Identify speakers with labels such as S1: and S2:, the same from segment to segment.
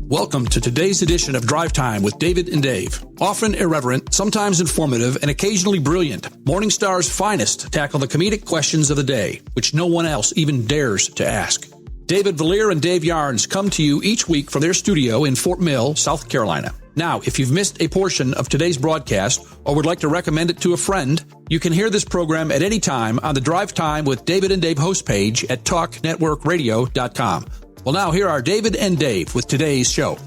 S1: Welcome to today's edition of Drive Time with David and Dave. Often irreverent, sometimes informative, and occasionally brilliant, Morningstar's finest tackle the comedic questions of the day, which no one else even dares to ask. David Vallier and Dave Yarnes come to you each week from their studio in Fort Mill, South Carolina. Now, if you've missed a portion of today's broadcast or would like to recommend it to a friend, you can hear this program at any time on the Drive Time with David and Dave host page at talknetworkradio.com. Well, now here are David and Dave with today's show.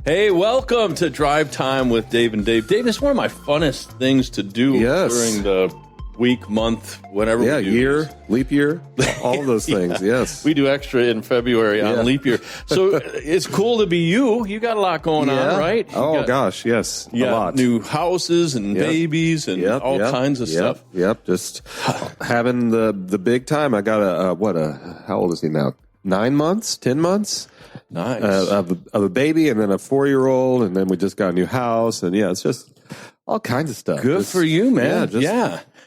S2: Hey, welcome to Drive Time with Dave and Dave. Dave, it's one of my funnest things to do during the week, month, whatever we do.
S3: Year, leap year, all of those things, yes.
S2: We do extra in February on leap year. So it's cool to be you. You got a lot going on, right?
S3: Gosh, yes,
S2: a lot. New houses and babies and all kinds of stuff.
S3: Yep, just having the big time. I got how old is he now? 9 months, 10 months?
S2: Nice.
S3: Of a baby and then a 4-year-old, and then we just got a new house, and it's just all kinds of stuff.
S2: Good for you, man.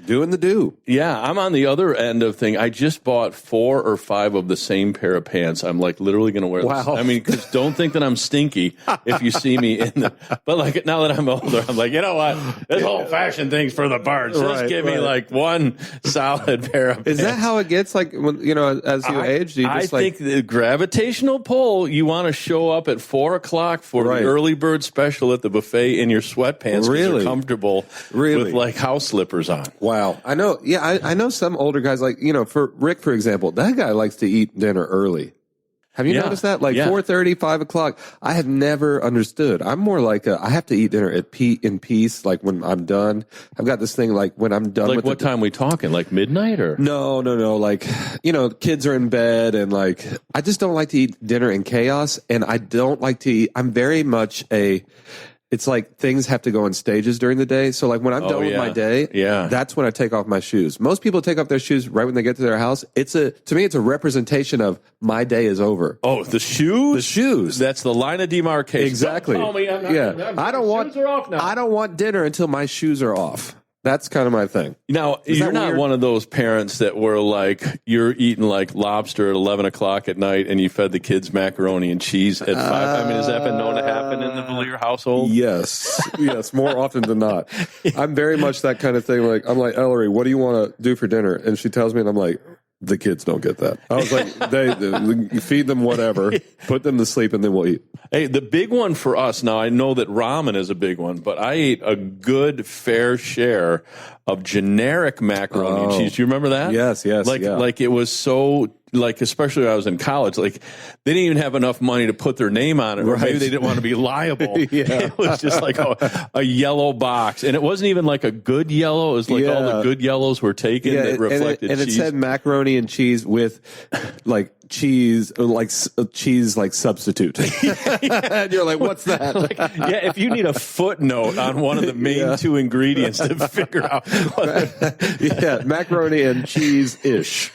S3: Doing the do.
S2: Yeah, I'm on the other end of thing. I just bought 4 or 5 of the same pair of pants. I'm like literally going to wear this.
S3: Wow.
S2: I mean, cause don't think that I'm stinky if you see me in the, but like now that I'm older, I'm like, you know what? This whole fashion thing's for the birds. Just give me like one solid pair of pants.
S3: Is that how it gets? Like when, as you age, do you just
S2: think the gravitational pull, you want to show up at 4 o'clock for the early bird special at the buffet in your sweatpants.
S3: Really?
S2: You're comfortable with like house slippers on.
S3: Wow. I know. Yeah, I know some older guys, like, for Rick, for example, that guy likes to eat dinner early. Have you noticed that? Like 4:30, 5 o'clock. I have never understood. I'm more like I have to eat dinner in peace, like when I'm done. I've got this thing like when I'm done
S2: like
S3: with
S2: what time we talking? Like midnight or?
S3: No. Like, kids are in bed and like, I just don't like to eat dinner in chaos, and I don't like to eat. I'm very much it's like things have to go in stages during the day. So like when I'm done with my day, that's when I take off my shoes. Most people take off their shoes right when they get to their house. To me, it's a representation of my day is over.
S2: Oh, the shoes?
S3: The shoes.
S2: That's the line of demarcation.
S3: Exactly.
S2: Don't tell me I'm not,
S3: I don't want,
S2: shoes are off now.
S3: I don't want dinner until my shoes are off. That's kind of my thing.
S2: Now, you're not one of those parents that were like, you're eating like lobster at 11 o'clock at night and you fed the kids macaroni and cheese at 5. I mean, has that been known to happen in the Vallier household?
S3: Yes, more often than not. I'm very much that kind of thing. Like, I'm like, Ellery, what do you want to do for dinner? And she tells me, and I'm like, the kids don't get that. I was like, they feed them whatever, put them to sleep, and then we'll eat.
S2: Hey, the big one for us, now I know that ramen is a big one, but I ate a good fair share of generic macaroni and cheese. Do you remember that?
S3: Yes.
S2: Like it was so, like, especially when I was in college, like they didn't even have enough money to put their name on it. Or maybe they didn't want to be liable. It was just like a yellow box. And it wasn't even like a good yellow. It was like all the good yellows were taken that reflected
S3: and
S2: cheese.
S3: It said macaroni and cheese with like cheese, like cheese, like substitute. And you're like, what's that?
S2: If you need a footnote on one of the main 2 ingredients to figure out.
S3: Macaroni and cheese-ish.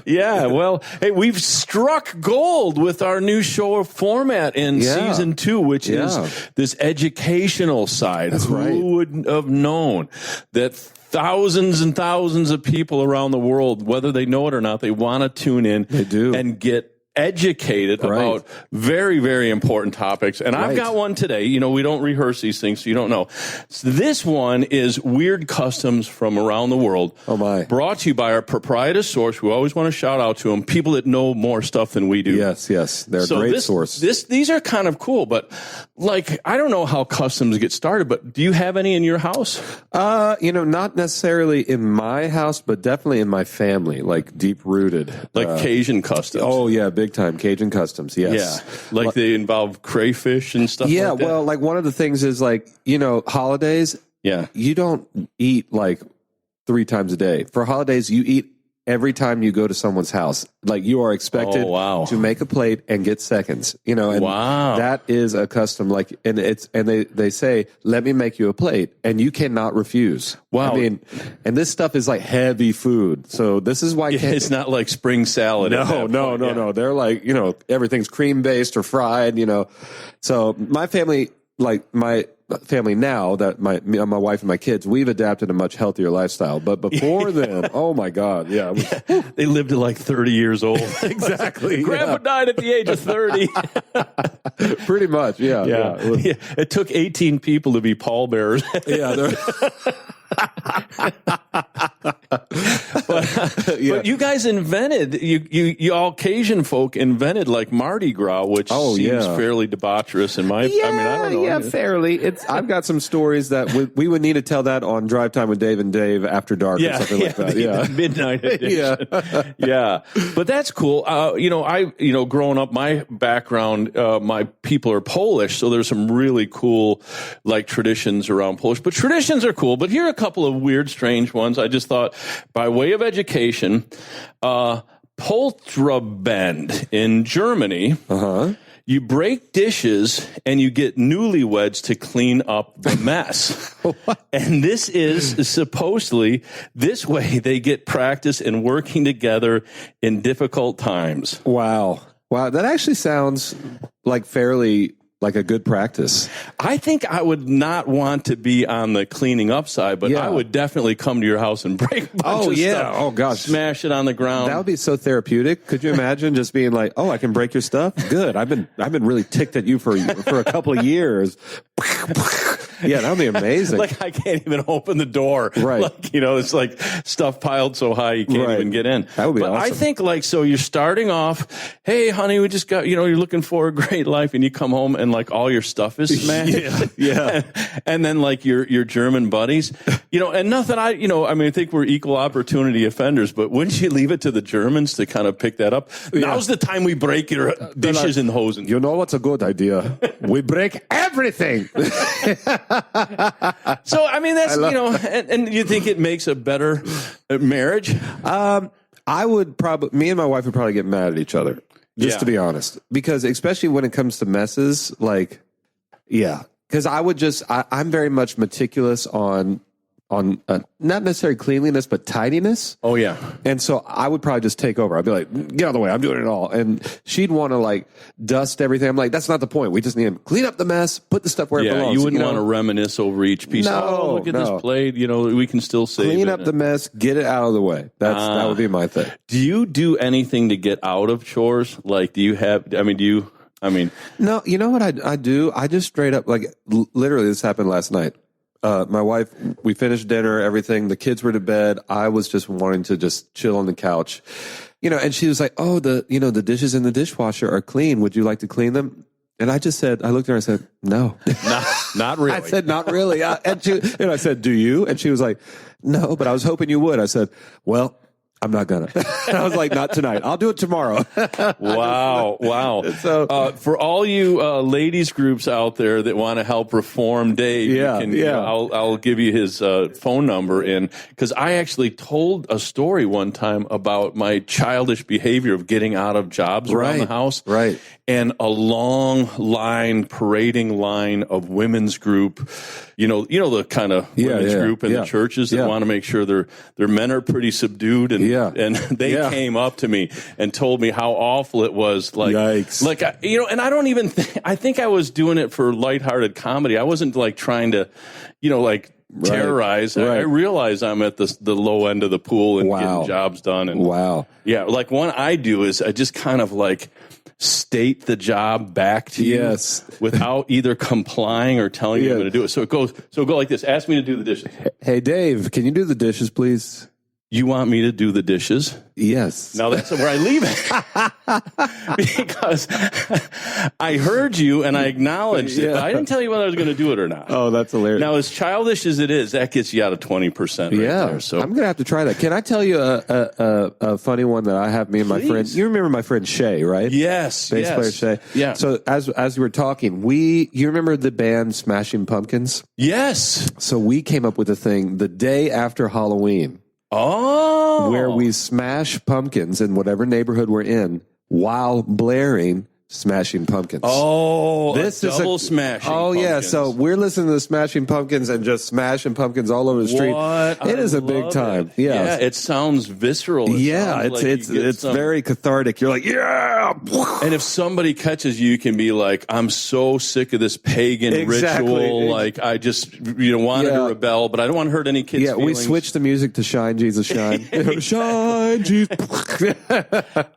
S2: Well, hey, we've struck gold with our new show format in season 2, which is this educational side.
S3: That's right.
S2: Who wouldn't have known that thousands and thousands of people around the world, whether they know it or not, they want to tune in and get educated about very, very important topics. And I've got one today. We don't rehearse these things, so you don't know. So this one is weird customs from around the world.
S3: Oh, my.
S2: Brought to you by our proprietor source. We always want to shout out to them, people that know more stuff than we do.
S3: Yes. They're a great source.
S2: These are kind of cool, but like, I don't know how customs get started, but do you have any in your house?
S3: Not necessarily in my house, but definitely in my family, like deep rooted.
S2: Like Cajun customs.
S3: Oh, yeah. Big time Cajun customs, yes.
S2: Yeah, like they involve crayfish and stuff like that.
S3: Yeah, well, like one of the things is like, holidays, you don't eat like 3 times a day. For holidays, you eat every time you go to someone's house. Like you are expected to make a plate and get seconds, and that is a custom. Like, and they say, let me make you a plate, and you cannot refuse.
S2: Wow.
S3: I mean, and this stuff is like heavy food. So this is why
S2: it's not like spring salad.
S3: No. They're like, everything's cream based or fried, So my family, like family now that my wife and my kids, we've adapted a much healthier lifestyle. But before then, oh my God,
S2: they lived to like 30 years old.
S3: Exactly.
S2: Grandpa died at the age of 30.
S3: Pretty much, yeah.
S2: It took 18 people to be pallbearers. But you guys invented, you all Cajun folk invented like Mardi Gras, which seems fairly debaucherous in my. I mean, I don't know.
S3: Yeah, fairly. I've got some stories that we would need to tell that on Drive Time with Dave and Dave after dark or something like that.
S2: The midnight edition. Yeah. But that's cool. Growing up, my background, my people are Polish, so there's some really cool like traditions around Polish. But traditions are cool. But here are a couple of weird, strange ones. I just thought, by way of education, Polterbend in Germany. You break dishes and you get newlyweds to clean up the mess. And this is supposedly, this way they get practice in working together in difficult times.
S3: Wow. That actually sounds like fairly like a good practice.
S2: I think I would not want to be on the cleaning up side, but I would definitely come to your house and break a bunch of stuff.
S3: Oh, gosh.
S2: Smash it on the ground.
S3: That would be so therapeutic. Could you imagine just being like, I can break your stuff? Good. I've been really ticked at you for a couple of years. Yeah, that would be amazing.
S2: Like I can't even open the door.
S3: Right.
S2: Like, it's like stuff piled so high you can't even get in.
S3: That would be awesome.
S2: I think so you're starting off, hey, honey, we just got, you're looking for a great life, and you come home and like all your stuff is smashed.
S3: Yeah.
S2: And then like your German buddies, and nothing, I think we're equal opportunity offenders, but wouldn't you leave it to the Germans to kind of pick that up? Now's the time we break your dishes and hosens.
S3: You know what's a good idea? We break everything.
S2: So, I mean, that's, and you think it makes a better marriage?
S3: I would me and my wife would probably get mad at each other, just to be honest, because especially when it comes to messes, like, because I'm very much meticulous on not necessarily cleanliness, but tidiness.
S2: Oh, yeah.
S3: And so I would probably just take over. I'd be like, get out of the way. I'm doing it all. And she'd want to like dust everything. I'm like, that's not the point. We just need to clean up the mess, put the stuff where it belongs.
S2: You wouldn't want to reminisce over each piece.
S3: No,
S2: look at this plate. We can still save it.
S3: Clean up the mess, get it out of the way. That would be my thing.
S2: Do you do anything to get out of chores? Like, no,
S3: you know what I do? I just straight up, like, literally this happened last night. My wife, we finished dinner, everything. The kids were to bed. I was just wanting to just chill on the couch, and she was like, the dishes in the dishwasher are clean. Would you like to clean them? And I just said, I looked at her and I said, no,
S2: not really.
S3: I said, not really. And I said, do you? And she was like, no, but I was hoping you would. I said, well, I'm not gonna. I was like, not tonight. I'll do it tomorrow.
S2: Wow.
S3: So,
S2: for all you ladies groups out there that want to help reform Dave, I'll give you his phone number because I actually told a story one time about my childish behavior of getting out of jobs around the house.
S3: Right.
S2: And a long parading line of women's group, the kind of women's group in the churches that want to make sure their men are pretty subdued, and they came up to me and told me how awful it was. Like,
S3: yikes.
S2: Like, and I don't even I think I was doing it for lighthearted comedy. I wasn't like trying to, terrorize.
S3: Right.
S2: I realize I'm at the low end of the pool and getting jobs done. And like one I do is I just kind of like state the job back to you without either complying or telling you I'm going to do it. So go like this. Ask me to do the dishes.
S3: Hey, Dave, can you do the dishes, please?
S2: You want me to do the dishes?
S3: Yes.
S2: Now that's where I leave it. Because I heard you and I acknowledged it, but I didn't tell you whether I was going to do it or not.
S3: Oh, that's hilarious.
S2: Now, as childish as it is, that gets you out of 20% there. So
S3: I'm going to have to try that. Can I tell you a funny one that I have, me and my friend? You remember my friend Shay, right?
S2: Yes.
S3: Bass player Shay.
S2: Yeah.
S3: So as we were talking, you remember the band Smashing Pumpkins?
S2: Yes.
S3: So we came up with a thing the day after Halloween.
S2: Oh.
S3: Where we smash pumpkins in whatever neighborhood we're in while blaring Smashing Pumpkins.
S2: Oh, this is double Smashing Pumpkins.
S3: Yeah. So we're listening to the Smashing Pumpkins and just smashing pumpkins all over the street. It is a big time.
S2: Yeah, it sounds visceral.
S3: It's very cathartic. You're like, yeah.
S2: And if somebody catches you, you can be like, I'm so sick of this pagan ritual. Like, I just wanted to rebel, but I don't want to hurt any kids' feelings.
S3: We switched the music to Shine, Jesus, Shine. Shine, Jesus.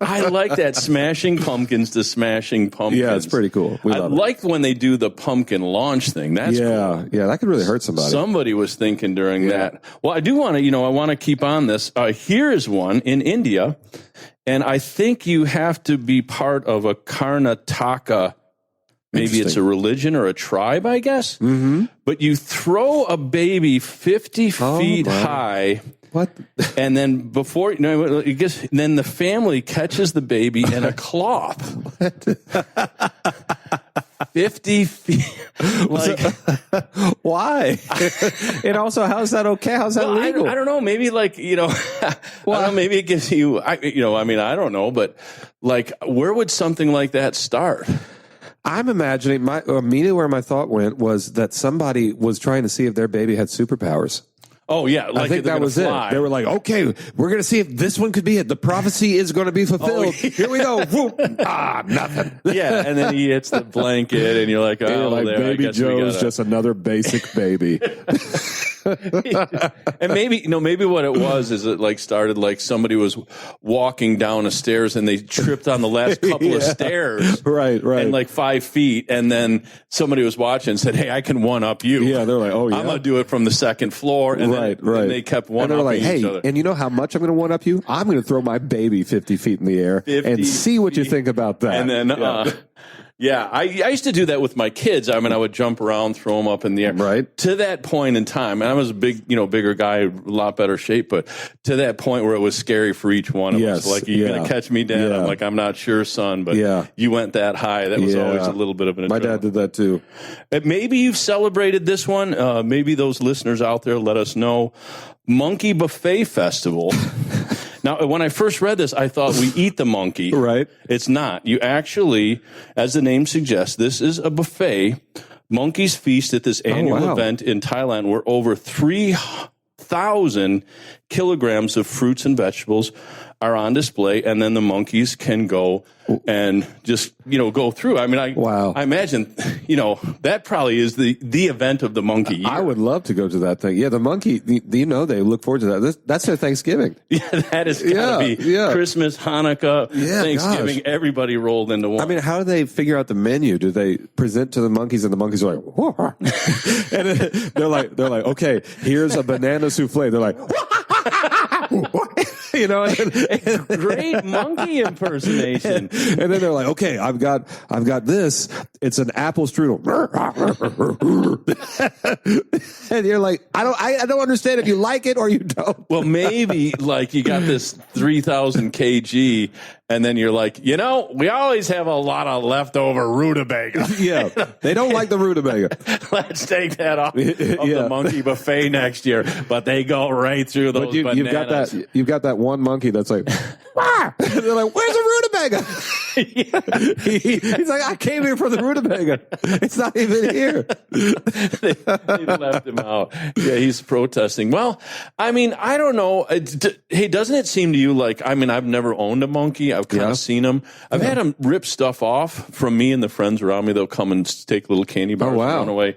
S2: I like that. Smashing Pumpkins to Smashing Pumpkins.
S3: Yeah, it's pretty cool.
S2: I like when they do the pumpkin launch thing. That's cool.
S3: Yeah, that could really hurt somebody.
S2: Somebody was thinking during that. Well, I do want to, I want to keep on this. Here is one in India, and I think you have to be part of a Karnataka. Maybe it's a religion or a tribe, I guess. Mm-hmm. But you throw a baby 50 feet high.
S3: What?
S2: And then then the family catches the baby in a cloth. 50 feet. Like,
S3: why? And also, how's that okay? How's that legal?
S2: I don't know. Maybe I don't know, maybe it gives you, I don't know, but like, where would something like that start?
S3: I'm imagining immediately where my thought went was that somebody was trying to see if their baby had superpowers.
S2: Oh, yeah.
S3: I think that was it. They were like, okay, we're going to see if this one could be it. The prophecy is going to be fulfilled. Oh, yeah. Here we go. Nothing.
S2: Yeah, and then he hits the blanket, and you're like,
S3: Baby Joe's just another basic baby.
S2: And maybe what it was is it started like somebody was walking down a stairs and they tripped on the last couple of stairs.
S3: Right.
S2: And 5 feet. And then somebody was watching and said, hey, I can one up you.
S3: Yeah, they're like, oh, yeah.
S2: I'm going to do it from the second floor. And
S3: right.
S2: And they kept one up each other.
S3: And you know how much I'm going to one up you? I'm going to throw my baby 50 feet in the air and see what you think about that.
S2: And then, I used to do that with my kids. I mean, I would jump around, throw them up in the air.
S3: Right.
S2: To that point in time, and I was a bigger guy, a lot better shape, but to that point where it was scary for each one of us. Like, you're going to catch me down. I'm like, I'm not sure, son, but you went that high. That was always a little bit of an adrenaline.
S3: My dad did that too.
S2: Maybe you've celebrated this one. Maybe those listeners out there, let us know. Monkey Buffet Festival. Now, when I first read this, I thought we eat the monkey.
S3: Right.
S2: It's not. You actually, as the name suggests, this is a buffet. Monkeys feast at this annual event in Thailand where over 3,000 kilograms of fruits and vegetables are on display, and then the monkeys can go and just, go through. I mean, I imagine, that probably is the event of the monkey year.
S3: I would love to go to that thing. Yeah, the monkey, they look forward to that. That's their Thanksgiving.
S2: Yeah, that is got to be Christmas, Hanukkah, Thanksgiving, everybody rolled into one.
S3: I mean, how do they figure out the menu? Do they present to the monkeys and the monkeys are like, whoa. And they're like, okay, here's a banana souffle. They're like,
S2: great monkey impersonation.
S3: And then they're like, okay, I've got this. It's an apple strudel. And you're like, I don't understand if you like it or you don't.
S2: Well, maybe you got this 3,000 kg, and then you're like, we always have a lot of leftover rutabaga.
S3: Yeah, they don't like the rutabaga.
S2: Let's take that off of the monkey buffet next year. But they go right through those bananas.
S3: You've got that one monkey that's like, ah! They're like, where's the rutabaga? He's like, I came here for the rutabaga. It's not even here.
S2: They left him out. Yeah, he's protesting. Well, I mean, I don't know. Hey, doesn't it seem to you I've never owned a monkey. I've kind of seen them. I've had them rip stuff off from me and the friends around me. They'll come and take little candy bars and run away.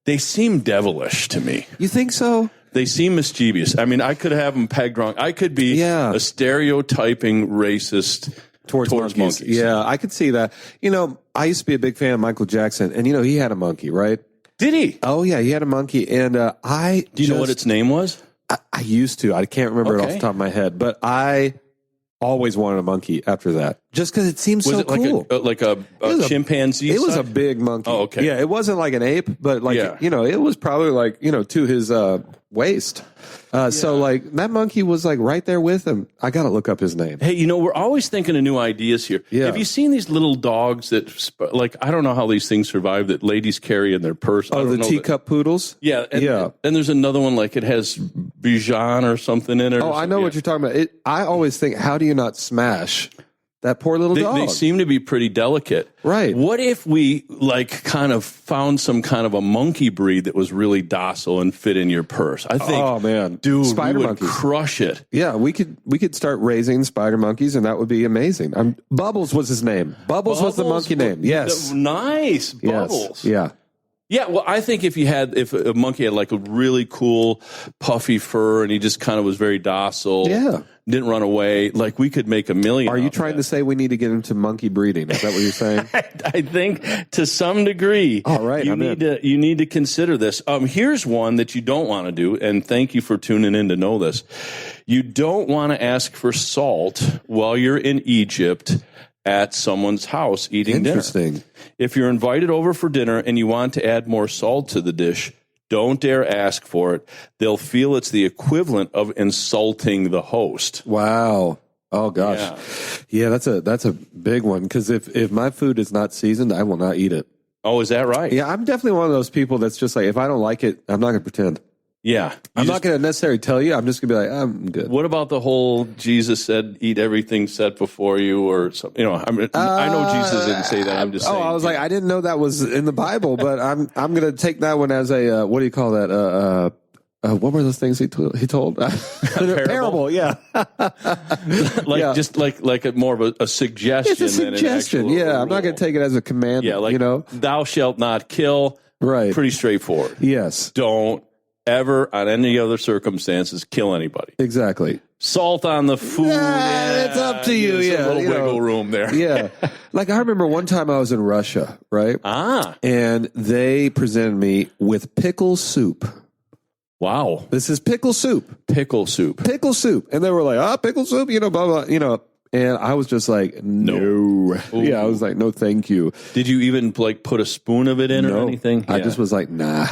S2: They seem devilish to me.
S3: You think so?
S2: They seem mischievous. I mean, I could have them pegged wrong. I could be a stereotyping racist towards monkeys.
S3: Yeah, I could see that. I used to be a big fan of Michael Jackson, and he had a monkey, right?
S2: Did he?
S3: Oh, yeah, he had a monkey, and
S2: Do you know what its name was?
S3: I used to. I can't remember it off the top of my head, but I always wanted a monkey after that, just because it seems so cool.
S2: Like a chimpanzee?
S3: It was a big monkey.
S2: Oh, okay.
S3: Yeah, it wasn't like an ape, but it was probably to his waist. So that monkey was right there with him. I got to look up his name.
S2: Hey, we're always thinking of new ideas here. Yeah. Have you seen these little dogs that, I don't know how these things survive that ladies carry in their purse?
S3: Oh, the teacup poodles?
S2: Yeah. And there's another one it has Bichon or something in it.
S3: Oh, I know what you're talking about. I always think, how do you not smash That poor little dog.
S2: They seem to be pretty delicate.
S3: Right.
S2: What if we kind of found some kind of a monkey breed that was really docile and fit in your purse? I think,
S3: oh man,
S2: dude,
S3: spider
S2: we would
S3: monkeys.
S2: crush it.
S3: Yeah, we could start raising spider monkeys, and that would be amazing. Bubbles was his name. Bubbles was the monkey name. Yes.
S2: Nice. Bubbles.
S3: Yes. Yeah.
S2: Yeah, well, I think if a monkey had like a really cool puffy fur and he just kind of was very docile, didn't run away, like we could make $1 million.
S3: Are you trying to say we need to get into monkey breeding? Is that what you're saying?
S2: I think to some degree.
S3: All right,
S2: you need to consider this. Here's one that you don't want to do, and thank you for tuning in to know this. You don't want to ask for salt while you're in Egypt at someone's house eating dinner. If you're invited over for dinner and you want to add more salt to the dish, don't dare ask for it. They'll feel it's the equivalent of insulting the host.
S3: Wow. Oh gosh. Yeah, that's a big one, because if my food is not seasoned, I will not eat it.
S2: Oh, is that right?
S3: Yeah, I'm definitely one of those people that's just like, if I don't like it, I'm not going to pretend.
S2: Yeah.
S3: I'm not going to necessarily tell you. I'm just going to be like, I'm good.
S2: What about the whole Jesus said, eat everything set before you, or something? You know, I know Jesus didn't say that. I'm just saying.
S3: I was like, I didn't know that was in the Bible, but I'm going to take that one as a, what do you call that? What were those things he told? Parable, yeah.
S2: Just like more of a suggestion.
S3: It's a suggestion,
S2: than an actual
S3: I'm not going to take it as a commandment.
S2: Yeah, like, thou shalt not kill.
S3: Right.
S2: Pretty straightforward.
S3: Yes.
S2: Don't ever, on any other circumstances, kill anybody.
S3: Exactly.
S2: Salt on the food.
S3: It's up to you.
S2: There's a little wiggle room there.
S3: Yeah. Like, I remember one time I was in Russia, right? And they presented me with pickle soup.
S2: Wow.
S3: This is pickle soup.
S2: Pickle soup.
S3: Pickle soup. And they were like, pickle soup, blah, blah, And I was just like, no. Yeah, I was like, no, thank you.
S2: Did you even put a spoon of it in or anything?
S3: I just was like, nah.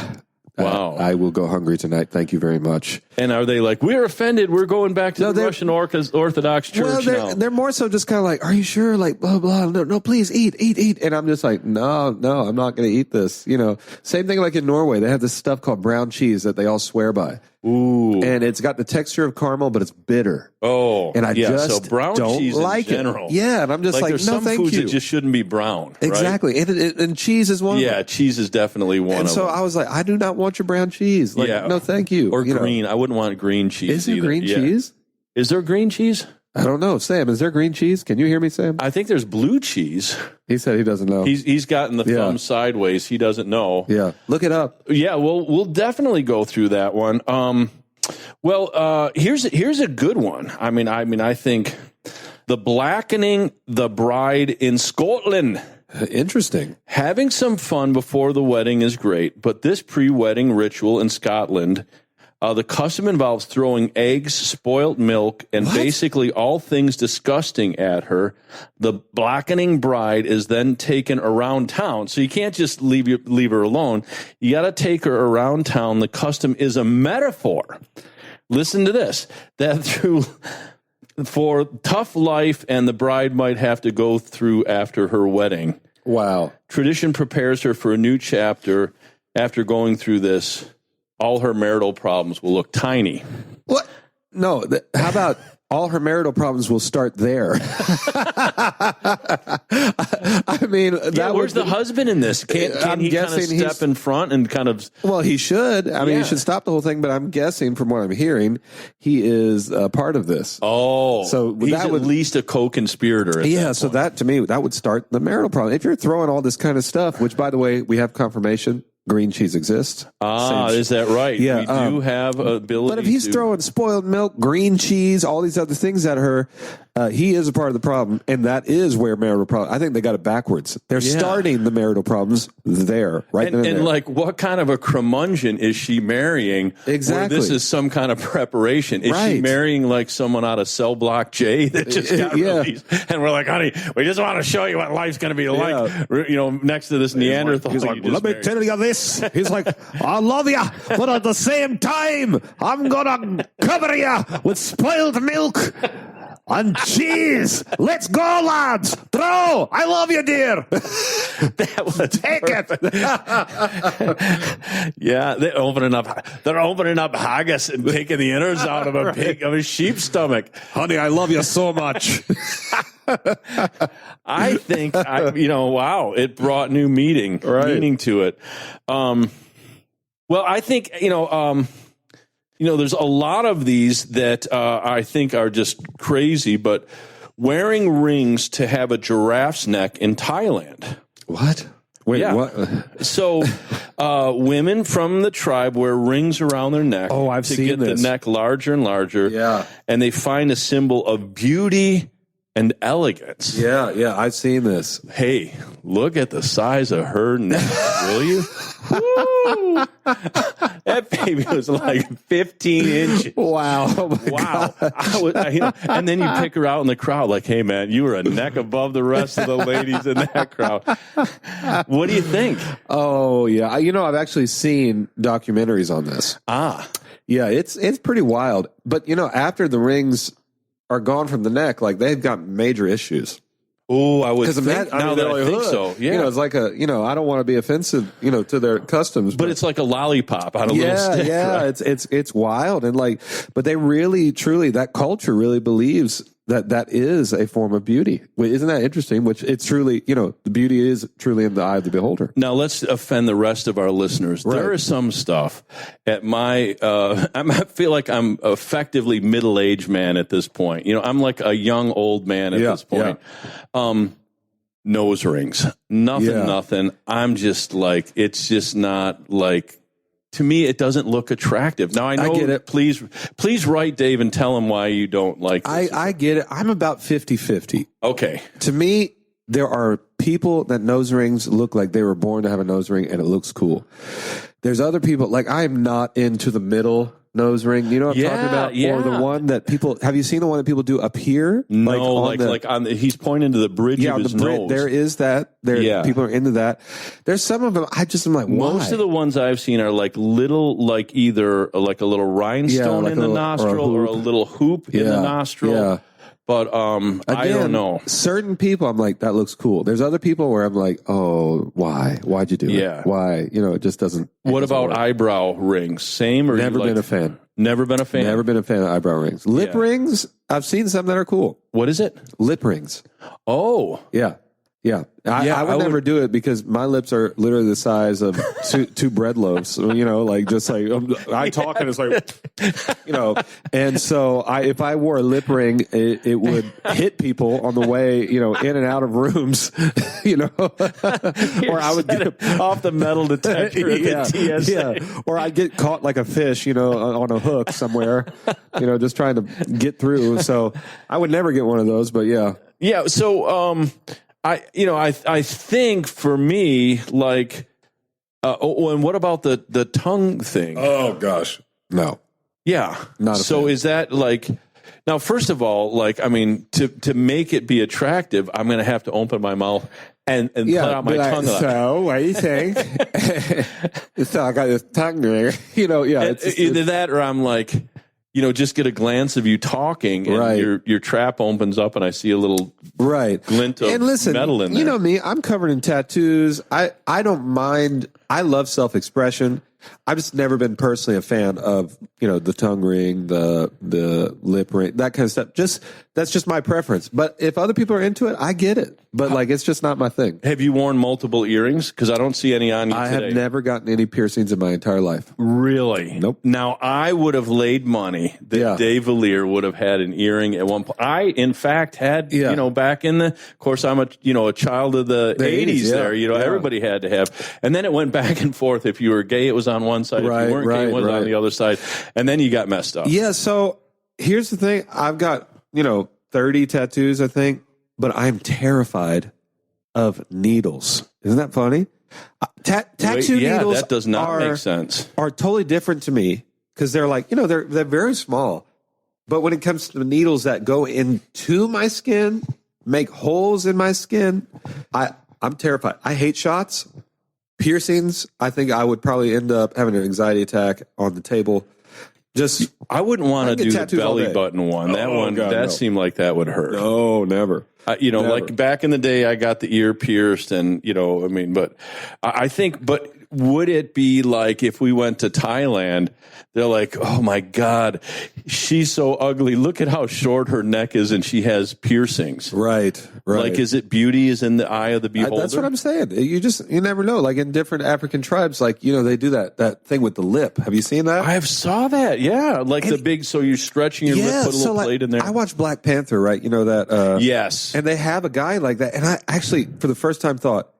S2: Wow.
S3: I will go hungry tonight. Thank you very much.
S2: And are they like, we're offended, we're going back to the Russian Orthodox Church now?
S3: They're more so just kind of like, are you sure? Like, blah, blah. No, please eat. And I'm just like, no, I'm not going to eat this. Same thing like in Norway. They have this stuff called brown cheese that they all swear by.
S2: Ooh.
S3: And it's got the texture of caramel, but it's bitter.
S2: Oh.
S3: And I just
S2: so brown
S3: don't
S2: cheese
S3: like
S2: in general.
S3: it. Yeah, and I'm just like,
S2: there's
S3: no,
S2: some
S3: thank
S2: foods
S3: you.
S2: that just shouldn't be brown.
S3: Exactly.
S2: Right?
S3: And cheese is one of them.
S2: Yeah, cheese is definitely one of them.
S3: And so I was like, I do not want your brown cheese. Like, no, thank you.
S2: Or green. I wouldn't want green cheese
S3: Is there
S2: either.
S3: green cheese?
S2: Is there green cheese?
S3: I don't know. Sam, is there green cheese? Can you hear me, Sam?
S2: I think there's blue chease.
S3: He said he doesn't know.
S2: He's gotten the thumb sideways. He doesn't know.
S3: Yeah. Look it up.
S2: Yeah, we'll definitely go through that one. Here's a good one. I think the Blackening the Bride in Scotland.
S3: Interesting.
S2: Having some fun before the wedding is great, but this pre-wedding ritual in Scotland, the custom involves throwing eggs, spoiled milk, and basically all things disgusting at her. The blackening bride is then taken around town. So you can't just leave her alone. You got to take her around town. The custom is a metaphor. Listen to this. That for tough life and the bride might have to go through after her wedding.
S3: Wow.
S2: Tradition prepares her for a new chapter. After going through this, all her marital problems will look tiny.
S3: What? No. How about all her marital problems will start there? I mean,
S2: where's the husband in this? Can he kind of step in front and kind of?
S3: Well, he should. I mean, he should stop the whole thing. But I'm guessing, from what I'm hearing, he is a part of this.
S2: Oh,
S3: so
S2: he's at least a co-conspirator.
S3: So that to me, that would start the marital problem. If you're throwing all this kind of stuff, which, by the way, we have confirmation. Green cheese exists.
S2: Is that right?
S3: Yeah,
S2: we do have ability.
S3: But if he's throwing spoiled milk, green cheese, all these other things at her, he is a part of the problem, and that is where marital problem. I think they got it backwards. They're starting the marital problems there, right?
S2: And like, what kind of a curmudgeon is she marrying?
S3: Exactly.
S2: Where this is some kind of preparation. Is she marrying like someone out of Cell Block J that just got released? And we're like, honey, we just want to show you what life's going to be like. Next to this Neanderthal.
S3: He's like, let me tell you this. He's like, I love you, but at the same time, I'm gonna cover you with spoiled milk and cheese. Let's go, lads. Throw. I love you, dear. Take it.
S2: Yeah, they're opening up haggis and taking the innards out of a sheep's stomach.
S3: Honey, I love you so much.
S2: I think, wow, it brought new meaning to it. Well, I think, there's a lot of these that I think are just crazy, but wearing rings to have a giraffe's neck in Thailand.
S3: What? Wait,
S2: yeah.
S3: What?
S2: So women from the tribe wear rings around their neck
S3: to
S2: get the neck larger and larger.
S3: Yeah.
S2: And they find a symbol of beauty and elegance.
S3: Yeah, I've seen this.
S2: Hey, look at the size of her neck, will you? Woo! That baby was like 15 inches.
S3: Wow. Oh
S2: wow. And then you pick her out in the crowd like, hey, man, you were a neck above the rest of the ladies in that crowd. What do you think?
S3: Oh, yeah. I've actually seen documentaries on this. Yeah, it's pretty wild. But, after the rings are gone from the neck, like they've got major issues.
S2: Oh, I would think now that I think so. Yeah.
S3: It's like I don't want to be offensive, to their customs.
S2: But it's like a lollipop on a little stick.
S3: Yeah, right? It's wild. And but they really, truly, that culture really believes that is a form of beauty. Isn't that interesting? Which it's truly, the beauty is truly in the eye of the beholder.
S2: Now let's offend the rest of our listeners. Right. There is some stuff at my, I feel like I'm effectively middle-aged man at this point. I'm like a young old man at this point. Yeah. Nose rings, nothing. I'm just like, it's just not like, to me, it doesn't look attractive. Now, I know.
S3: I get it.
S2: Please write Dave and tell him why you don't like this.
S3: I get it. I'm about 50-50.
S2: Okay.
S3: To me, there are people that nose rings look like they were born to have a nose ring and it looks cool. There's other people, like I'm not into the middle nose ring. You know what I'm talking about?
S2: Yeah.
S3: Or the one that have you seen the one that people do up here?
S2: No, he's pointing to the bridge of his nose.
S3: There is that. People are into that. There's some of them, I'm like, why?
S2: Most of the ones I've seen are like little, like either like a little rhinestone in the nostril or a little hoop in the nostril. Yeah. But again, I don't know.
S3: Certain people, I'm like, that looks cool. There's other people where I'm like, oh, why? Why'd you do it? Why? It just doesn't.
S2: What about eyebrow rings? Same or
S3: never been a fan?
S2: Never been a fan?
S3: Never been a fan of eyebrow rings. Lip rings, I've seen some that are cool.
S2: What is it?
S3: Lip rings.
S2: Oh.
S3: Yeah. Yeah. I would never do it because my lips are literally the size of two bread loaves. I talk and it's like, and so if I wore a lip ring, it would hit people on the way, in and out of rooms, or I would get
S2: off the metal detector at the TSA.
S3: Yeah. Or I'd get caught like a fish, on a hook somewhere, just trying to get through. So I would never get one of those, but yeah.
S2: Yeah. So, I think for me, like, and what about the tongue thing?
S3: Oh gosh, no.
S2: Yeah.
S3: Not a
S2: so
S3: fan.
S2: Is that like, now, first of all, like, I mean, to make it be attractive, I'm going to have to open my mouth and put out my tongue.
S3: So what do you think? So I got this tongue ring, It's
S2: either that or I'm like, just get a glance of you talking and your trap opens up and I see a little glint of metal in there.
S3: You know me, I'm covered in tattoos. I don't mind. I love self-expression. I've just never been personally a fan of, the tongue ring, the lip ring, that kind of stuff. That's just my preference. But if other people are into it, I get it. But it's just not my thing.
S2: Have you worn multiple earrings? Because I don't see any on you
S3: today.
S2: I
S3: have never gotten any piercings in my entire life.
S2: Really?
S3: Nope.
S2: Now, I would have laid money that Dave Vallier would have had an earring at one point. I, in fact, had, back in of course, I'm a child of the 80s there. Everybody had to have. And then it went back and forth. If you were gay, it was on one side. If you weren't gay, it was on the other side. And then you got messed up.
S3: Yeah, so here's the thing. I've got, 30 tattoos, I think, but I'm terrified of needles. Isn't that funny? Tattoo needles
S2: that does not make sense.
S3: Are totally different to me because they're like, they're very small. But when it comes to the needles that go into my skin, make holes in my skin, I'm terrified. I hate shots. Piercings, I think I would probably end up having an anxiety attack on the table.
S2: I wouldn't want to do the belly button one. That seemed like that would hurt.
S3: No, never.
S2: Like back in the day, I got the ear pierced, and but I think, but would it be like if we went to Thailand, they're like, oh my God, she's so ugly. Look at how short her neck is and she has piercings.
S3: Right.
S2: Like, is it beauty is in the eye of the beholder?
S3: That's what I'm saying. You never know. Like in different African tribes, like, they do that thing with the lip. Have you seen that?
S2: I saw that. Yeah. Like so you're stretching your lip, put a little plate in there.
S3: I watched Black Panther, right? That.
S2: Yes.
S3: And they have a guy like that. And I actually, for the first time, thought,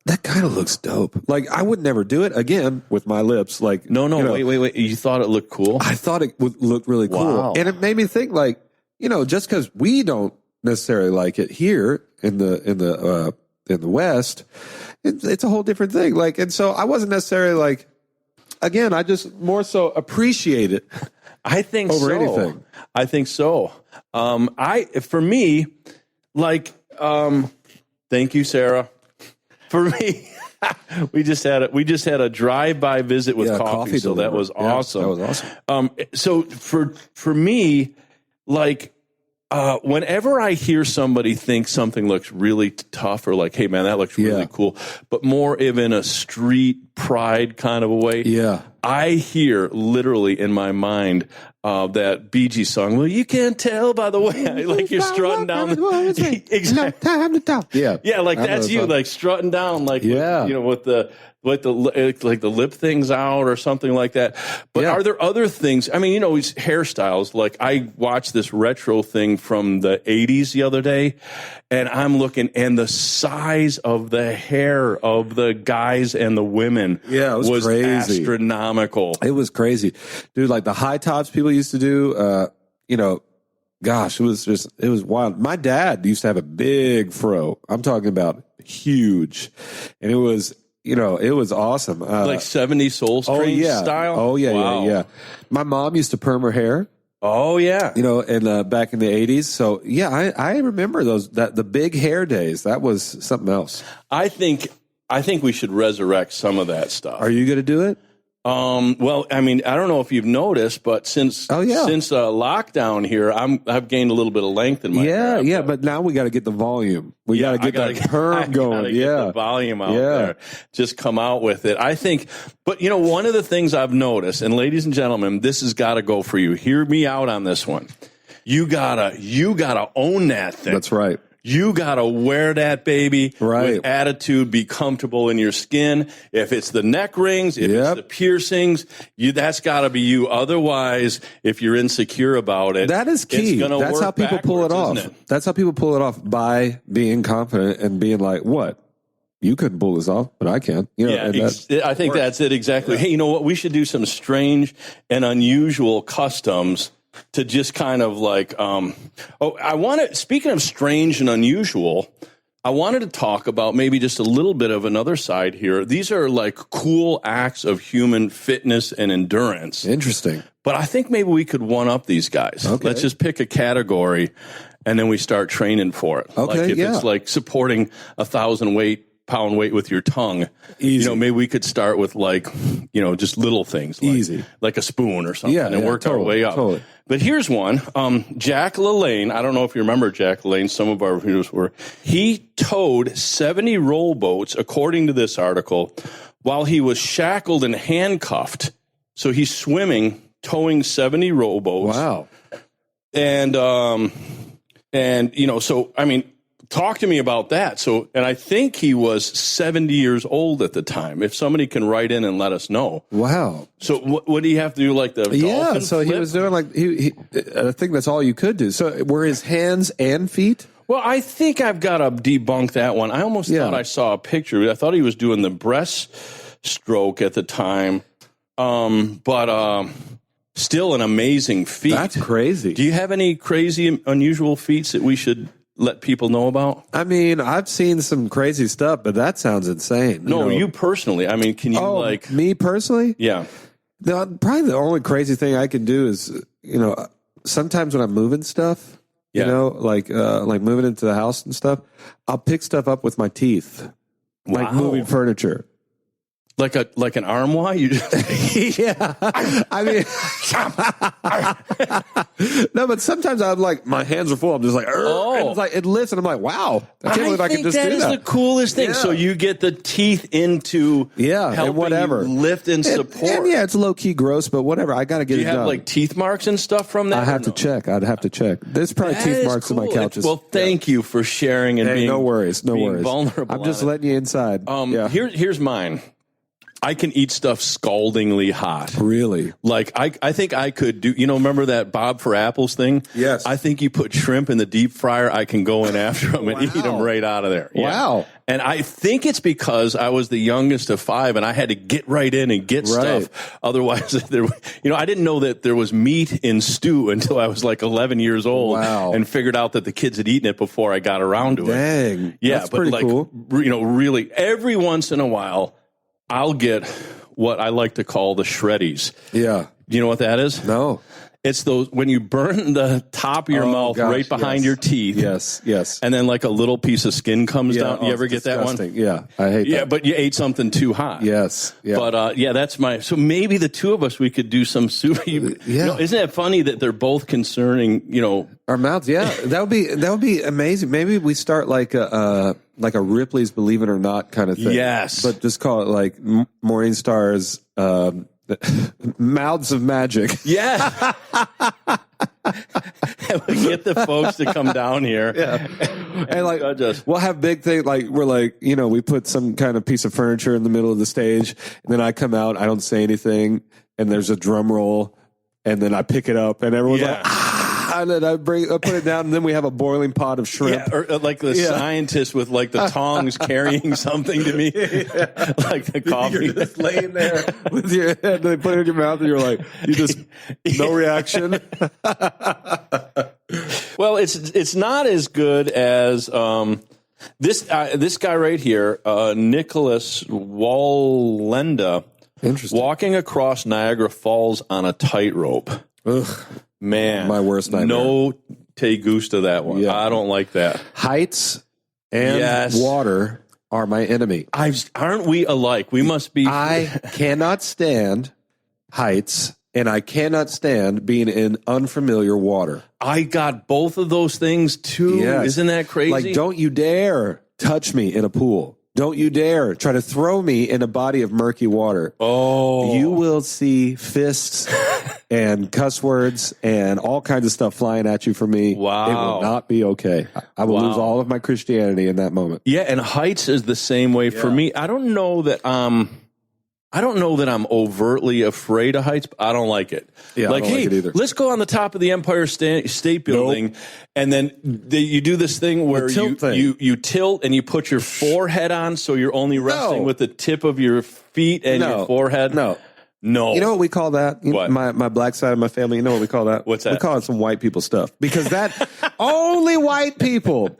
S3: that kind of looks dope. Like, I would never do it again with my lips. Like,
S2: no, wait. You thought it looked cool?
S3: I thought it looked really cool.
S2: Wow.
S3: And it made me think, like, just because we don't necessarily like it here in the West, it's a whole different thing. Like, and so I wasn't necessarily like, again, I just more so appreciate it.
S2: I think
S3: over
S2: so.
S3: anything.
S2: I think so. For me, like, thank you, Sarah. For me, we just had a drive-by visit with coffee, so that was awesome.
S3: That was awesome.
S2: So for me, like, whenever I hear somebody think something looks really tough or like, hey man, that looks really cool, but more in a street pride kind of a way.
S3: Yeah.
S2: I hear literally in my mind that Bee Gees song. Well, you can't tell by the way, like you're strutting down.
S3: Exactly.
S2: Yeah, like that's you, like strutting down, like with the lip things out or something like that. But are there other things? I mean, hairstyles. Like I watched this retro thing from the 80s the other day, and I'm looking, and the size of the hair of the guys and the women was crazy. Astronomical.
S3: It was crazy. Dude, like the high tops people used to do, gosh, it was wild. My dad used to have a big fro. I'm talking about huge. And it was, it was awesome.
S2: Like 70s Soul Train style?
S3: Oh, yeah,
S2: wow.
S3: yeah. My mom used to perm her hair.
S2: Oh, yeah.
S3: And back in the 80s. So, yeah, I remember the big hair days. That was something else.
S2: I think we should resurrect some of that stuff.
S3: Are you going to do it?
S2: Well, I mean, I don't know if you've noticed, but since lockdown here, I've gained a little bit of length in my hair.
S3: Yeah, but now we got to get the volume. We got to get that perm going.
S2: Get the volume out there. Just come out with it. I think, but one of the things I've noticed, and ladies and gentlemen, this has got to go for you. Hear me out on this one. You gotta own that thing.
S3: That's right.
S2: You got to wear that baby with attitude, be comfortable in your skin. If it's the neck rings, if it's the piercings, that's got to be you. Otherwise, if you're insecure about it,
S3: that is key. That's how people pull it off. That's how people pull it off, by being confident and being like, what? You couldn't pull this off, but I can.
S2: I think that's it exactly. Hey, you know what? We should do some strange and unusual customs to just kind of like, speaking of strange and unusual, I wanted to talk about maybe just a little bit of another side here. These are like cool acts of human fitness and endurance.
S3: Interesting.
S2: But I think maybe we could one up these guys. Okay. Let's just pick a category and then we start training for it.
S3: Okay,
S2: like if it's like supporting 1,000-pound weight with your tongue,
S3: easy.
S2: Maybe we could start with like, just little things, like,
S3: easy,
S2: like a spoon or something, and work our way up.
S3: Totally.
S2: But here's one. Jack LaLanne, I don't know if you remember Jack LaLanne, some of our viewers were. He towed 70 rowboats, according to this article, while he was shackled and handcuffed. So he's swimming, towing 70 rowboats.
S3: Wow.
S2: And so, I mean, talk to me about that. So, and I think he was 70 years old at the time. If somebody can write in and let us know.
S3: Wow.
S2: So what do you have to do? Like the dolphin
S3: so
S2: flip?
S3: He was doing like, I think that's all you could do. So were his hands and feet?
S2: Well, I think I've got to debunk that one. I almost thought I saw a picture. I thought he was doing the breaststroke at the time. But still an amazing feat.
S3: That's crazy.
S2: Do you have any crazy, unusual feats that we should let people know about?
S3: I mean, I've seen some crazy stuff, but that sounds insane.
S2: No, you personally. I mean, can you
S3: me personally?
S2: Yeah.
S3: Probably the only crazy thing I can do is, sometimes when I'm moving stuff, like moving into the house and stuff, I'll pick stuff up with my teeth, like moving furniture.
S2: Like an armoire? You just
S3: yeah. I mean, no, but sometimes I'm like, my hands are full. I'm just like, and it's like, it lifts, and I'm like, wow. I can't believe I can just do that.
S2: That is the coolest thing. Yeah. So you get the teeth into helping
S3: and whatever.
S2: You lift and support.
S3: And yeah, it's low key gross, but whatever. I got to get it done.
S2: Do you have like teeth marks and stuff from that?
S3: I have to check. I'd have to check. There's probably teeth marks in my couches.
S2: Well, thank you for sharing and being
S3: no worries.
S2: vulnerable.
S3: I'm just letting you inside.
S2: Here's mine. I can eat stuff scaldingly hot.
S3: Really?
S2: Like, I think I could do, remember that Bob for Apples thing?
S3: Yes.
S2: I think you put shrimp in the deep fryer, I can go in after them and eat them right out of there. Yeah.
S3: Wow.
S2: And I think it's because I was the youngest of 5 and I had to get right in and get stuff. Otherwise, I didn't know that there was meat in stew until I was like 11 years old.
S3: Wow.
S2: And figured out that the kids had eaten it before I got around to it.
S3: Dang.
S2: Yeah.
S3: That's pretty cool.
S2: Really, every once in a while, I'll get what I like to call the Shreddies.
S3: Yeah.
S2: Do you know what that is?
S3: No.
S2: It's those when you burn the top of your mouth right behind your teeth.
S3: Yes.
S2: And then like a little piece of skin comes down. You ever get
S3: disgusting.
S2: that one?
S3: Yeah. I hate that.
S2: Yeah, but you ate something too hot.
S3: Yes. Yeah.
S2: But that's so maybe the two of us, we could do some soup. Isn't it funny that they're both concerning,
S3: our mouths? Yeah. That would be amazing. Maybe we start like a Ripley's Believe It or Not kind of thing.
S2: Yes.
S3: But just call it like Morningstar's Mouths of Magic.
S2: Yeah. We get the folks to come down here.
S3: Yeah. And like, we'll have big things like we're like, we put some kind of piece of furniture in the middle of the stage, and then I come out, I don't say anything, and there's a drum roll, and then I pick it up, and everyone's like, and then I put it down, and then we have a boiling pot of shrimp.
S2: Yeah, or like the scientist with like the tongs carrying something to me, like the coffee.
S3: You're just laying there with your head, and they put it in your mouth, and you're like, no reaction.
S2: Well, it's not as good as this guy right here, Nicholas Wallenda, walking across Niagara Falls on a tightrope.
S3: Ugh.
S2: Man,
S3: my worst nightmare.
S2: No te gusta that one.
S3: Yeah.
S2: I don't like that.
S3: Heights and water are my enemy.
S2: Aren't we alike? We must be.
S3: I cannot stand heights, and I cannot stand being in unfamiliar water.
S2: I got both of those things too.
S3: Yes.
S2: Isn't that crazy?
S3: Like, don't you dare touch me in a pool. Don't you dare try to throw me in a body of murky water.
S2: Oh.
S3: You will see fists and cuss words and all kinds of stuff flying at you from me.
S2: Wow.
S3: It will not be okay. I will lose all of my Christianity in that moment.
S2: Yeah, and heights is the same way for me. I don't know that I'm overtly afraid of heights, but I don't like it.
S3: Yeah,
S2: like,
S3: I don't
S2: hey,
S3: like it either.
S2: Let's go on the top of the Empire State Building, and then you do this thing where you tilt and you put your forehead on, so you're only resting with the tip of your feet and your forehead. No.
S3: You know what we call that?
S2: What?
S3: My black side of my family, you know what we call that?
S2: What's that?
S3: We call it some white people stuff. Because that only white people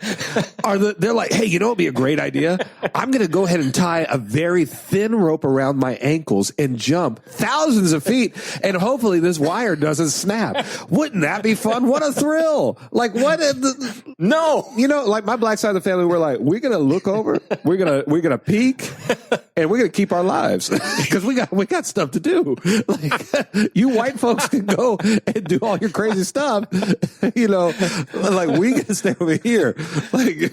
S3: they're like, hey, you know what would be a great idea? I'm going to go ahead and tie a very thin rope around my ankles and jump thousands of feet, and hopefully this wire doesn't snap. Wouldn't that be fun? What a thrill. Like, what?
S2: No.
S3: Like my black side of the family, we're like, we're going to look over, we're going to peek, and we're going to keep our lives because we got stuff to do. Like, you white folks can go and do all your crazy stuff, like we can stay over here. Like,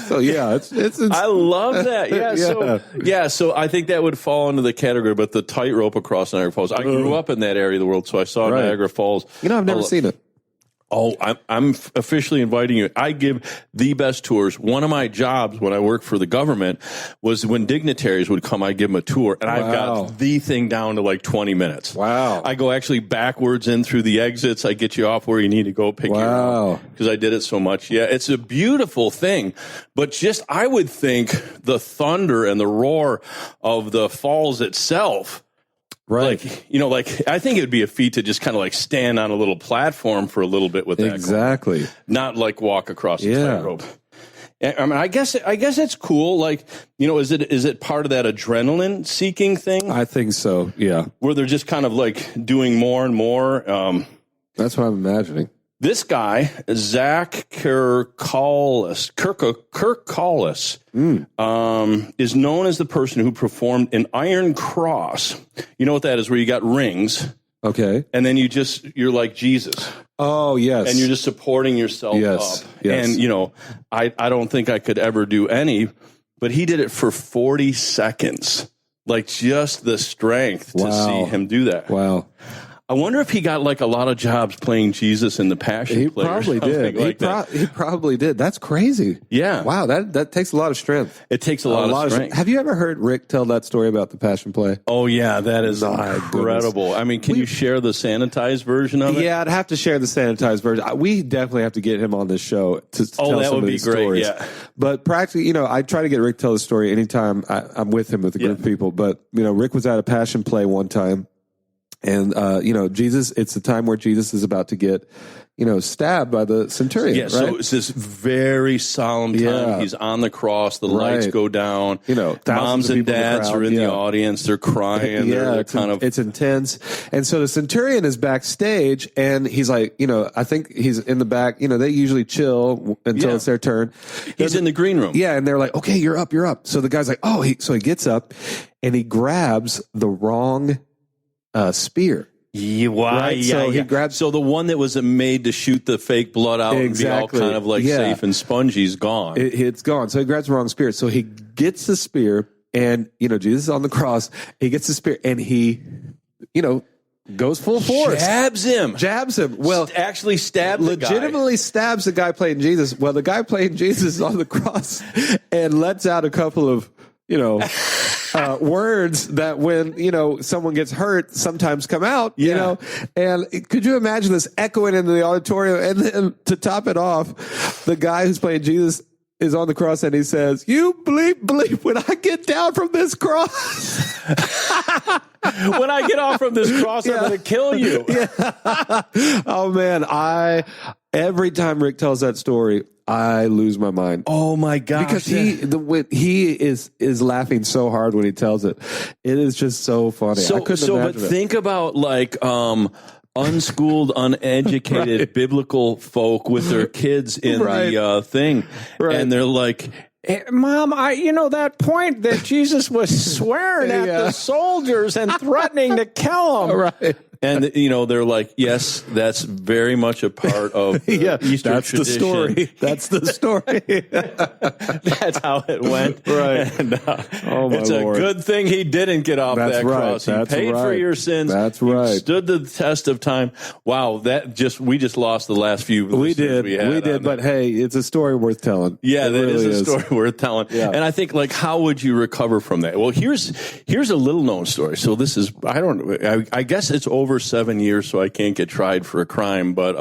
S3: so yeah, it's
S2: I love that. Yeah. So I think that would fall into the category, but the tightrope across Niagara Falls. I grew up in that area of the world, so I saw Niagara Falls.
S3: I've never seen it.
S2: Oh, I'm officially inviting you. I give the best tours. One of my jobs when I worked for the government was when dignitaries would come, I'd give them a tour, and I've got the thing down to like 20 minutes.
S3: Wow.
S2: I go actually backwards in through the exits. I get you off where you need to go pick you up because I did it so much. Yeah, it's a beautiful thing, but I would think the thunder and the roar of the falls itself.
S3: Right.
S2: Like, I think it would be a feat to just kind of like stand on a little platform for a little bit with that.
S3: Exactly.
S2: Going. Not like walk across the tightrope. I mean, I guess it's cool. Like, is it part of that adrenaline seeking thing?
S3: I think so. Yeah.
S2: Where they're just kind of like doing more and more.
S3: That's what I'm imagining.
S2: This guy, Zach Kirkkallis, is known as the person who performed an Iron Cross. You know what that is, where you got rings.
S3: Okay.
S2: And then you're like Jesus.
S3: Oh, yes.
S2: And you're just supporting yourself up.
S3: Yes.
S2: And, I don't think I could ever do any, but he did it for 40 seconds. Like, just the strength to see him do that.
S3: Wow.
S2: I wonder if he got like a lot of jobs playing Jesus in the Passion Play.
S3: He probably did. He probably did. That's crazy.
S2: Yeah.
S3: Wow. That takes a lot of strength.
S2: It takes a lot of strength.
S3: Have you ever heard Rick tell that story about the Passion Play?
S2: Oh, yeah. That is incredible. Goodness. I mean, can you share the sanitized version of it?
S3: Yeah, I'd have to share the sanitized version. We definitely have to get him on this show to tell
S2: that
S3: some
S2: would
S3: of
S2: be
S3: these
S2: great.
S3: stories.
S2: Yeah.
S3: But practically, I try to get Rick to tell the story anytime I'm with him with a group of people. But, Rick was at a Passion Play one time. And, Jesus, it's the time where Jesus is about to get, stabbed by the centurion.
S2: Yeah,
S3: right?
S2: so it's this very solemn time. Yeah. He's on the cross. The lights go down. Moms and dads are in the audience. They're crying.
S3: It's intense. And so the centurion is backstage, and he's like, I think he's in the back. They usually chill until it's their turn.
S2: He's in the green room.
S3: Yeah, and they're like, okay, you're up. So the guy's like, so he gets up, and he grabs the wrong spear.
S2: So he
S3: grabs.
S2: So the one that was made to shoot the fake blood out and be all kind of like safe and spongy's gone.
S3: It's gone. So he grabs the wrong spear. So he gets the spear, and Jesus is on the cross. He gets the spear, and he, goes full force.
S2: Jabs him.
S3: Well,
S2: actually
S3: legitimately stabs the guy playing Jesus. Well, the guy playing Jesus is on the cross and lets out a couple of words that when, someone gets hurt sometimes come out, and could you imagine this echoing into the auditorium? And then to top it off, the guy who's playing Jesus is on the cross and he says, "You bleep when I get down from this cross."
S2: When I get off from this cross, I'm going to kill you.
S3: Oh man. Every time Rick tells that story, I lose my mind.
S2: Oh my gosh!
S3: Because he is laughing so hard when he tells it. It is just so funny. I couldn't imagine it.
S2: Think about like unschooled, uneducated biblical folk with their kids in the thing, and they're like, "Hey, Mom, that point that Jesus was swearing at the soldiers and threatening to kill them." Right. And, they're like, yes, that's very much a part of the Easter tradition.
S3: The story. That's the story.
S2: That's how it went.
S3: Right.
S2: And, it's Lord. A good thing he didn't get off that cross. He paid for your sins.
S3: That's right.
S2: He stood the test of time. Wow, we just lost the last few.
S3: We did. But hey, it's a story worth telling.
S2: Yeah, that really is a story worth telling. Yeah. And I think, like, how would you recover from that? Well, here's a little known story. So this is, I guess it's over 7 years, so I can't get tried for a crime. But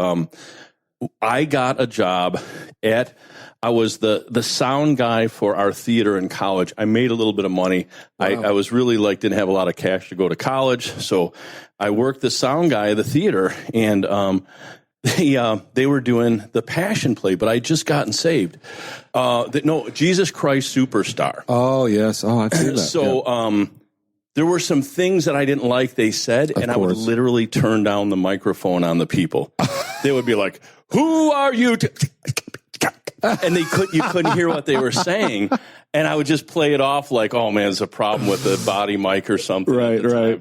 S2: I got a job I was the sound guy for our theater in college. I made a little bit of money. Wow. I was really didn't have a lot of cash to go to college, so I worked the sound guy at the theater, and they were doing the Passion Play, but I had just gotten saved. Jesus Christ Superstar.
S3: Oh yes, I've seen that.
S2: So. There were some things that I didn't like they said, and I would literally turn down the microphone on the people. They would be like, "Who are you?" And you couldn't hear what they were saying. And I would just play it off like, "Oh man, there's a problem with the body mic or something." Right.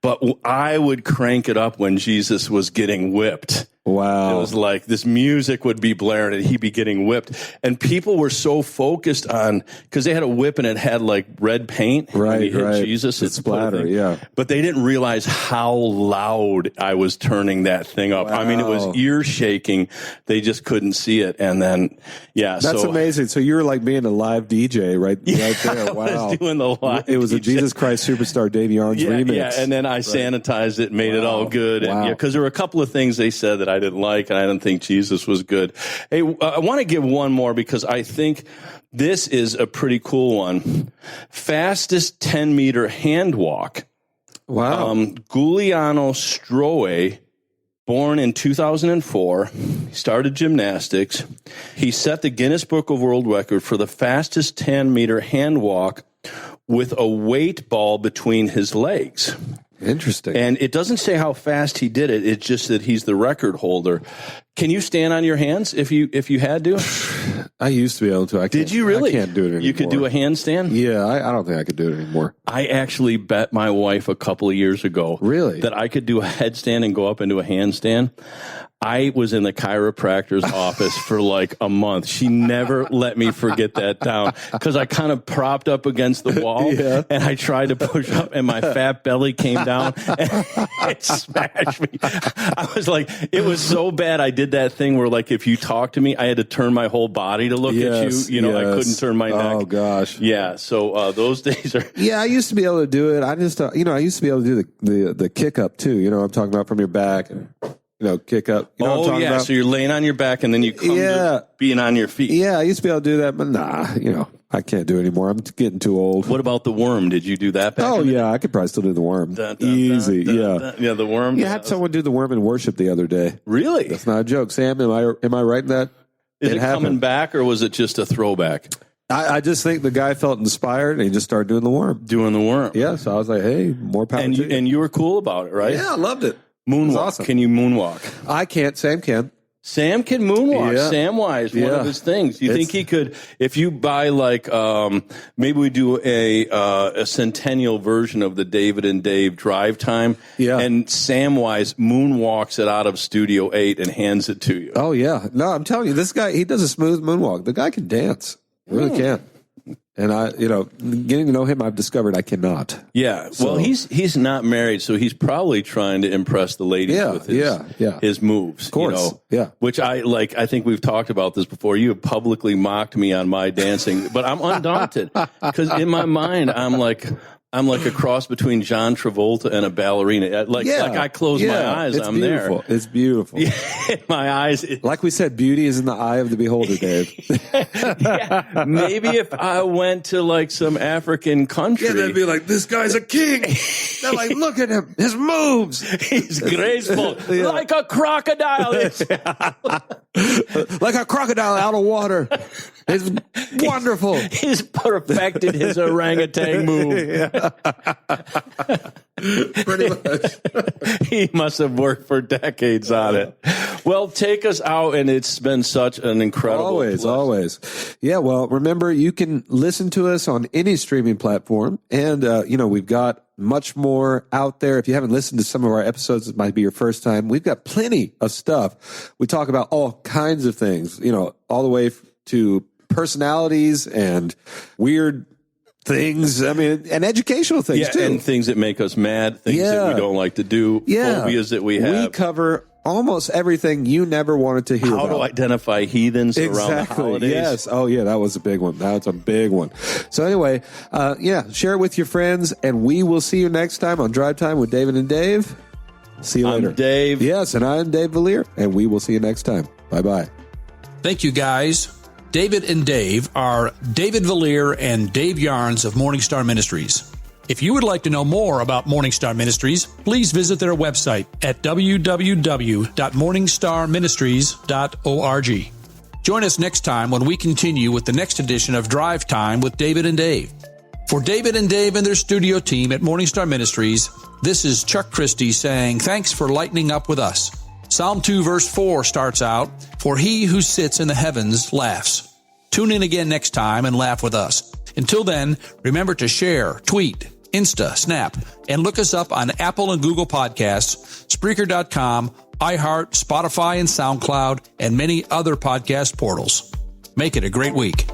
S2: But I would crank it up when Jesus was getting whipped.
S3: Wow.
S2: It was like this music would be blaring and he'd be getting whipped. And people were so focused on, because they had a whip and it had like red paint.
S3: Right.
S2: When he hit Jesus,
S3: it's splatter. Yeah.
S2: But they didn't realize how loud I was turning that thing up. Wow. I mean, it was ear shaking. They just couldn't see it. And then,
S3: That's amazing. So you were like being a live DJ right there. Wow.
S2: I was doing the live
S3: It was
S2: DJ.
S3: A Jesus Christ Superstar Davey Arns remix.
S2: Yeah. And then I sanitized it, made it all good. Wow. And because there were a couple of things they said that I didn't like, and I didn't think Jesus was good. Hey, I want to give one more because I think this is a pretty cool one. Fastest 10-meter hand walk.
S3: Wow.
S2: Giuliano Stroe, born in 2004, he started gymnastics. He set the Guinness Book of World Record for the fastest 10-meter hand walk with a weight ball between his legs.
S3: Interesting.
S2: And it doesn't say how fast he did it. It's just that he's the record holder. Can you stand on your hands if you had to?
S3: I used to be able to.
S2: Did you really?
S3: I can't do it anymore.
S2: You could do a handstand?
S3: Yeah, I don't think I could do it anymore.
S2: I actually bet my wife a couple of years ago that I could do a headstand and go up into a handstand. I was in the chiropractor's office for like a month. She never let me forget that down because I kind of propped up against the wall and I tried to push up and my fat belly came down and it smashed me. I was like, it was so bad. I did that thing where like if you talk to me, I had to turn my whole body to look at you. You know, I couldn't turn my neck.
S3: Oh, gosh.
S2: Yeah. So those days are.
S3: Yeah, I used to be able to do it. I just, I used to be able to do the kick up too. You know, I'm talking about from your back and. Kick up. You know what I'm talking about?
S2: So you're laying on your back and then you come to being on your feet.
S3: Yeah, I used to be able to do that, but I can't do it anymore. I'm getting too old.
S2: What about the worm? Did you do that back?
S3: Oh, yeah, I could probably still do the worm. Easy,
S2: Yeah, the worm.
S3: Yeah, I had someone do the worm in worship the other day.
S2: Really?
S3: That's not a joke. Sam, am I right in that?
S2: Is it coming back or was it just a throwback?
S3: I just think the guy felt inspired and he just started doing the worm. Yeah, so I was like, hey, more power to you.
S2: And you were cool about it, right?
S3: Yeah, I loved it.
S2: Moonwalk.
S3: Awesome.
S2: Can you moonwalk?
S3: I can't. Sam can.
S2: Sam can moonwalk.
S3: Yeah.
S2: Samwise, one of his things. You think he could, if you buy like, maybe we do a centennial version of the David and Dave DriveTime, and Samwise moonwalks it out of Studio 8 and hands it to you.
S3: Oh, yeah. No, I'm telling you, this guy, he does a smooth moonwalk. The guy can dance. He really can. And getting to know him, I've discovered I cannot.
S2: Yeah. So. Well, he's not married, so he's probably trying to impress the ladies with his moves. Of
S3: course.
S2: Which I think we've talked about this before. You have publicly mocked me on my dancing, but I'm undaunted because in my mind, I'm like a cross between John Travolta and a ballerina. Like I close my eyes, I'm
S3: beautiful.
S2: There.
S3: It's beautiful.
S2: My eyes.
S3: Like we said, beauty is in the eye of the beholder, Dave.
S2: Maybe if I went to like some African country.
S3: Yeah, they'd be like, this guy's a king. They're like, look at him. His moves.
S2: He's graceful. Like a crocodile.
S3: Like a crocodile out of water. It's wonderful.
S2: He's perfected his orangutan move.
S3: Pretty much.
S2: He must have worked for decades on it. Well, take us out, and it's been such an incredible
S3: Always. Yeah, well, remember, you can listen to us on any streaming platform, and, we've got much more out there. If you haven't listened to some of our episodes, it might be your first time. We've got plenty of stuff. We talk about all kinds of things, all the way to personalities and weird things, and educational things too.
S2: And things that make us mad, things that we don't like to do, phobias that we have.
S3: We cover almost everything you never wanted to hear about.
S2: How to identify heathens around the holidays.
S3: Yes. Oh, yeah, that was a big one. That's a big one. So anyway, share it with your friends, and we will see you next time on Drive Time with David and Dave. See you later.
S2: I'm Dave.
S3: Yes, and I'm Dave Vallier, and we will see you next time. Bye-bye.
S1: Thank you, guys. David and Dave are David Vallier and Dave Yarnes of Morningstar Ministries. If you would like to know more about Morningstar Ministries, please visit their website at www.morningstarministries.org. Join us next time when we continue with the next edition of Drive Time with David and Dave. For David and Dave and their studio team at Morningstar Ministries, this is Chuck Christie saying thanks for lightening up with us. Psalm 2 verse 4 starts out, "For he who sits in the heavens laughs." Tune in again next time and laugh with us. Until then, remember to share, tweet, Insta, Snap, and look us up on Apple and Google Podcasts, Spreaker.com, iHeart, Spotify, and SoundCloud, and many other podcast portals. Make it a great week.